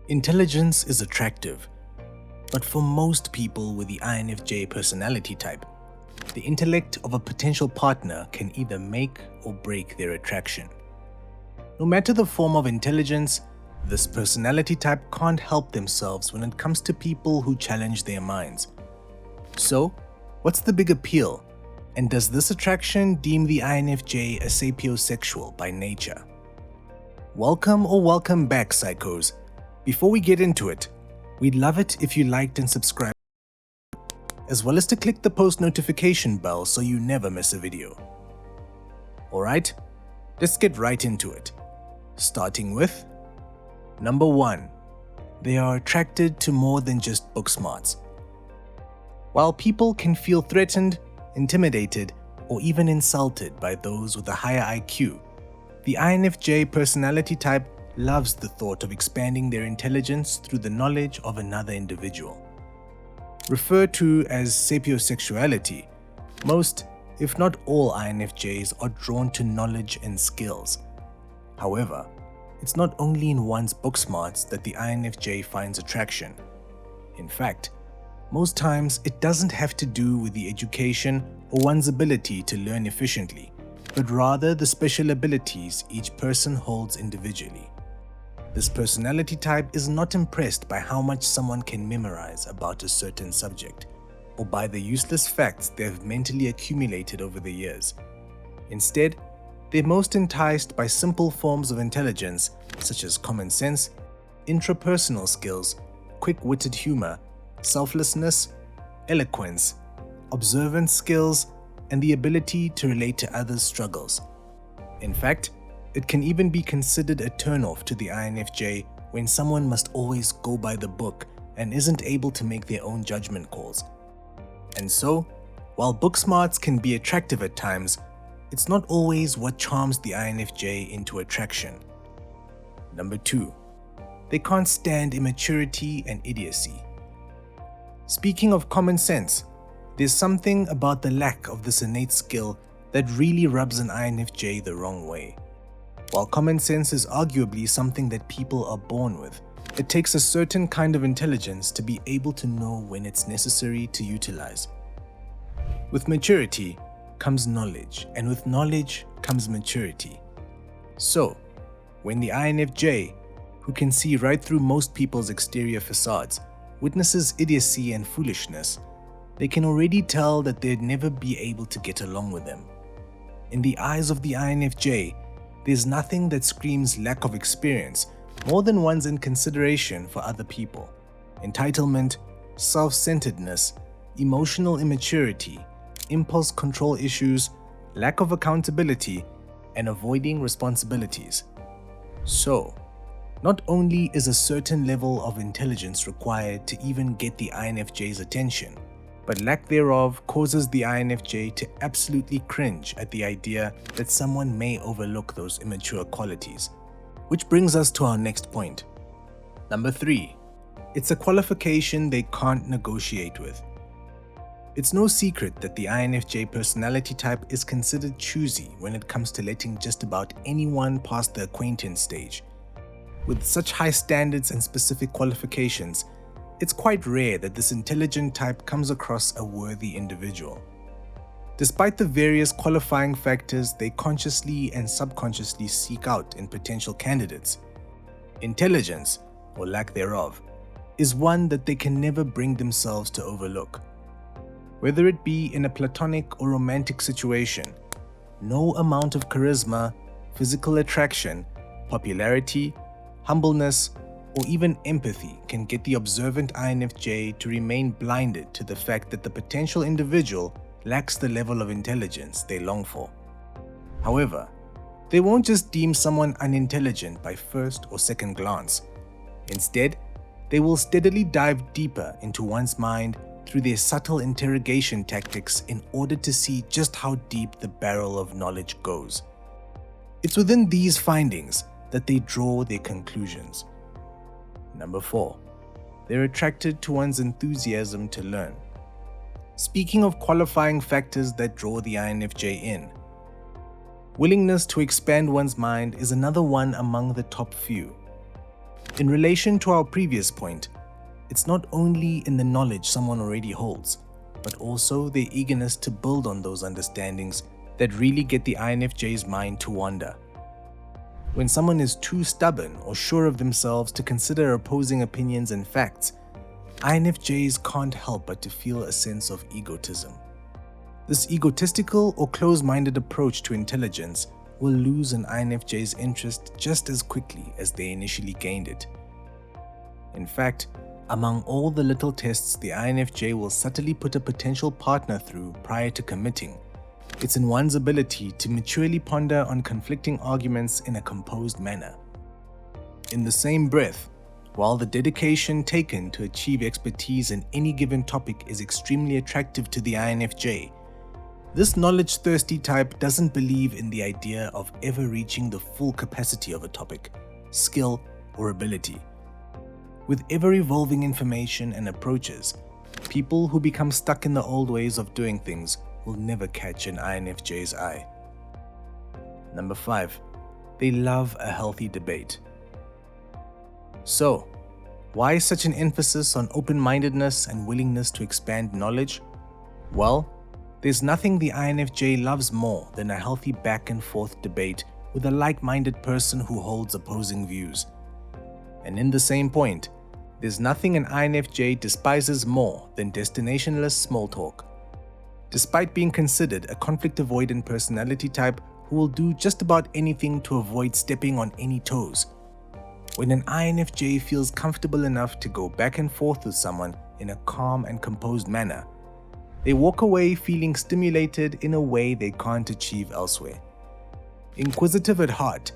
Intelligence is attractive, but for most people with the INFJ personality type, the intellect of a potential partner can either make or break their attraction. No matter the form of intelligence, this personality type can't help themselves when it comes to people who challenge their minds. So, what's the big appeal? And does this attraction deem the INFJ a sapiosexual by nature? Welcome back, psychos. Before we get into it, we'd love it if you liked and subscribed, as well as to click the post notification bell so you never miss a video. Alright, let's get right into it. Starting with number 1. They are attracted to more than just book smarts. While people can feel threatened, intimidated, or even insulted by those with a higher IQ, the INFJ personality type loves the thought of expanding their intelligence through the knowledge of another individual. Referred to as sapiosexuality, most, if not all INFJs are drawn to knowledge and skills. However, it's not only in one's book smarts that the INFJ finds attraction. In fact, most times it doesn't have to do with the education or one's ability to learn efficiently, but rather the special abilities each person holds individually. This personality type is not impressed by how much someone can memorize about a certain subject, or by the useless facts they have mentally accumulated over the years. Instead, they're most enticed by simple forms of intelligence such as common sense, intrapersonal skills, quick-witted humor, selflessness, eloquence, observance skills, and the ability to relate to others' struggles. In fact, it can even be considered a turn-off to the INFJ when someone must always go by the book and isn't able to make their own judgment calls. And so, while book smarts can be attractive at times, it's not always what charms the INFJ into attraction. Number 2. They can't stand immaturity and idiocy. Speaking of common sense, there's something about the lack of this innate skill that really rubs an INFJ the wrong way. While common sense is arguably something that people are born with, it takes a certain kind of intelligence to be able to know when it's necessary to utilize. With maturity comes knowledge, and with knowledge comes maturity. So, when the INFJ, who can see right through most people's exterior facades, witnesses idiocy and foolishness, they can already tell that they'd never be able to get along with them. In the eyes of the INFJ, there's nothing that screams lack of experience more than one's inconsideration for other people, entitlement, self-centeredness, emotional immaturity, impulse control issues, lack of accountability, and avoiding responsibilities. So, not only is a certain level of intelligence required to even get the INFJ's attention, but lack thereof causes the INFJ to absolutely cringe at the idea that someone may overlook those immature qualities. Which brings us to our next point. Number 3. It's a qualification they can't negotiate with. It's no secret that the INFJ personality type is considered choosy when it comes to letting just about anyone pass the acquaintance stage. With such high standards and specific qualifications, it's quite rare that this intelligent type comes across a worthy individual. Despite the various qualifying factors they consciously and subconsciously seek out in potential candidates, intelligence, or lack thereof, is one that they can never bring themselves to overlook. Whether it be in a platonic or romantic situation, no amount of charisma, physical attraction, popularity, humbleness, or even empathy can get the observant INFJ to remain blinded to the fact that the potential individual lacks the level of intelligence they long for. However, they won't just deem someone unintelligent by first or second glance. Instead, they will steadily dive deeper into one's mind through their subtle interrogation tactics in order to see just how deep the barrel of knowledge goes. It's within these findings that they draw their conclusions. Number 4. They're attracted to one's enthusiasm to learn. Speaking of qualifying factors that draw the INFJ in, willingness to expand one's mind is another one among the top few. In relation to our previous point, it's not only in the knowledge someone already holds, but also their eagerness to build on those understandings that really get the INFJ's mind to wander. When someone is too stubborn or sure of themselves to consider opposing opinions and facts, INFJs can't help but to feel a sense of egotism. This egotistical or close-minded approach to intelligence will lose an INFJ's interest just as quickly as they initially gained it. In fact, among all the little tests the INFJ will subtly put a potential partner through prior to committing, it's in one's ability to maturely ponder on conflicting arguments in a composed manner. In the same breath, while the dedication taken to achieve expertise in any given topic is extremely attractive to the INFJ, this knowledge-thirsty type doesn't believe in the idea of ever reaching the full capacity of a topic, skill, or ability. With ever-evolving information and approaches, people who become stuck in the old ways of doing things will never catch an INFJ's eye. Number 5. They love a healthy debate. So, why such an emphasis on open-mindedness and willingness to expand knowledge? Well, there's nothing the INFJ loves more than a healthy back-and-forth debate with a like-minded person who holds opposing views. And in the same point, there's nothing an INFJ despises more than destinationless small talk. Despite being considered a conflict-avoidant personality type who will do just about anything to avoid stepping on any toes, when an INFJ feels comfortable enough to go back and forth with someone in a calm and composed manner, they walk away feeling stimulated in a way they can't achieve elsewhere. Inquisitive at heart,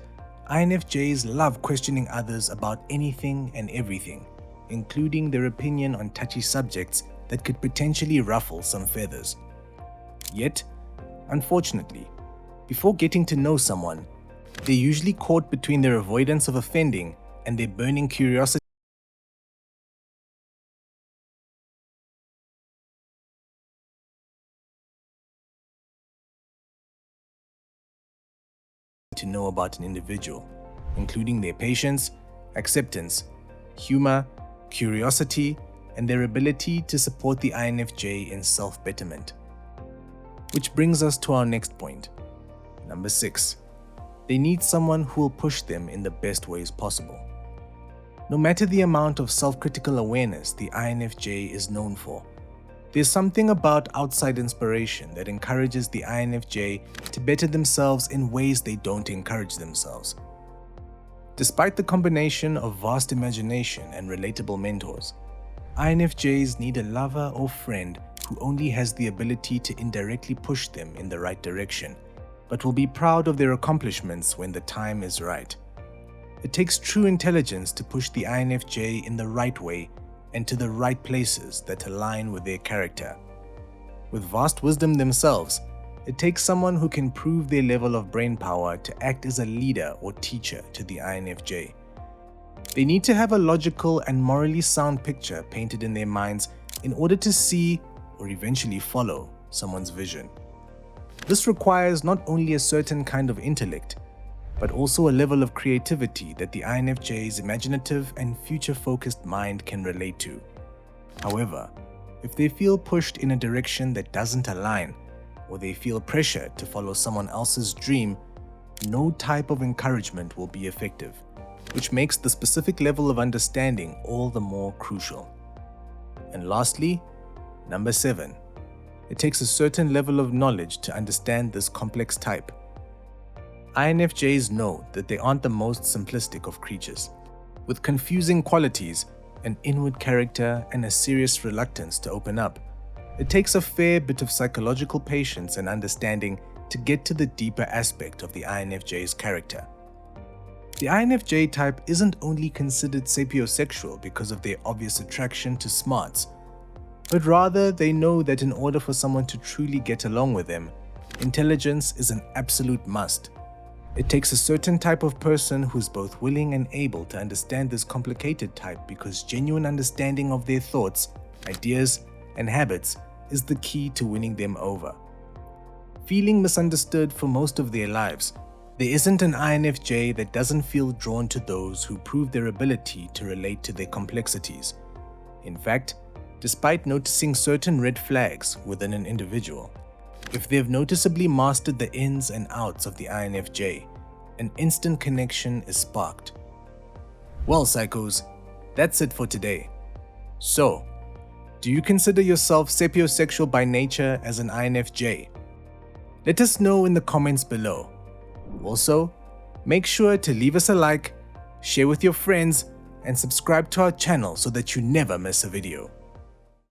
INFJs love questioning others about anything and everything, including their opinion on touchy subjects that could potentially ruffle some feathers. Yet, unfortunately, before getting to know someone, they're usually caught between their avoidance of offending and their burning curiosity to know about an individual, including their patience, acceptance, humor, curiosity, and their ability to support the INFJ in self-betterment. Which brings us to our next point. Number 6. They need someone who will push them in the best ways possible. No matter the amount of self-critical awareness the INFJ is known for, there's something about outside inspiration that encourages the INFJ to better themselves in ways they don't encourage themselves. Despite the combination of vast imagination and relatable mentors, INFJs need a lover or friend who only has the ability to indirectly push them in the right direction, but will be proud of their accomplishments when the time is right. It takes true intelligence to push the INFJ in the right way and to the right places that align with their character. With vast wisdom themselves, it takes someone who can prove their level of brain power to act as a leader or teacher to the INFJ. They need to have a logical and morally sound picture painted in their minds in order to see or eventually follow someone's vision. This requires not only a certain kind of intellect, but also a level of creativity that the INFJ's imaginative and future-focused mind can relate to. However, if they feel pushed in a direction that doesn't align, or they feel pressure to follow someone else's dream, no type of encouragement will be effective, which makes the specific level of understanding all the more crucial. And lastly, number 7. It takes a certain level of knowledge to understand this complex type. INFJs know that they aren't the most simplistic of creatures. With confusing qualities, an inward character, and a serious reluctance to open up, it takes a fair bit of psychological patience and understanding to get to the deeper aspect of the INFJ's character. The INFJ type isn't only considered sapiosexual because of their obvious attraction to smarts, but rather they know that in order for someone to truly get along with them, intelligence is an absolute must. It takes a certain type of person who's both willing and able to understand this complicated type because genuine understanding of their thoughts, ideas, and habits is the key to winning them over. Feeling misunderstood for most of their lives, There isn't an INFJ that doesn't feel drawn to those who prove their ability to relate to their complexities. In fact, despite noticing certain red flags within an individual, if they've noticeably mastered the ins and outs of the INFJ, an instant connection is sparked. Well, psychos, that's it for today. So, do you consider yourself sapiosexual by nature as an INFJ? Let us know in the comments below. Also, make sure to leave us a like, share with your friends, and subscribe to our channel so that you never miss a video.